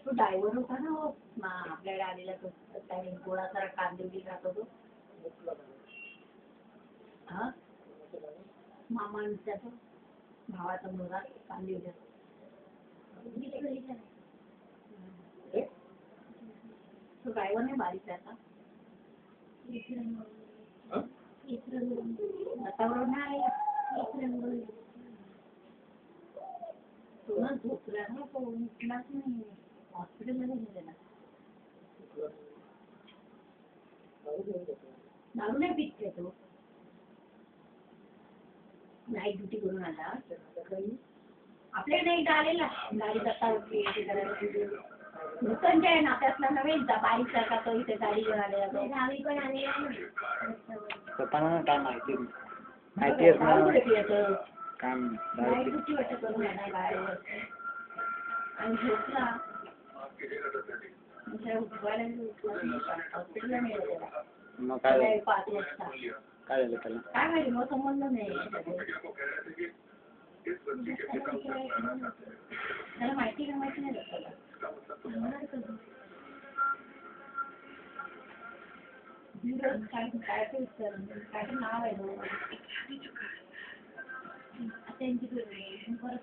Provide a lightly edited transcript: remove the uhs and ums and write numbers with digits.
तो ड्रायव्हर होता ना हो आपल्याकडे आलेला तो काय गोळाचा कांदिवली राहतो तो हा मामांचा तो भावाचा मुलगा कांदिवली तो ड्रायव्हर नाही बारीक आता वातावरण आहे तो ना झोपला ना तो उठलाच नाही हॉस्पिटलमध्ये गेलेला दारू नाही पित काय तो नाईट ड्युटी करून आला आपल्याकडे नाही आलेला गाडी जाता होती आहे ना त्यातला नव्हे बारीक सारखा तो इथे गाडी घेऊन आलेला गाडी पण आलेला स्वतःला काय माहिती नाईट ड्युटी वाटत करून आला गाडीवर आणि झोपला हॉस्पिटलला नेलं मग काय 5 वाजता काय झालं त्याला काय माहिती मग समजलं नाही त्याला माहिती का माहिती नाही त्याला काय काय नाव आहे त्यांची परत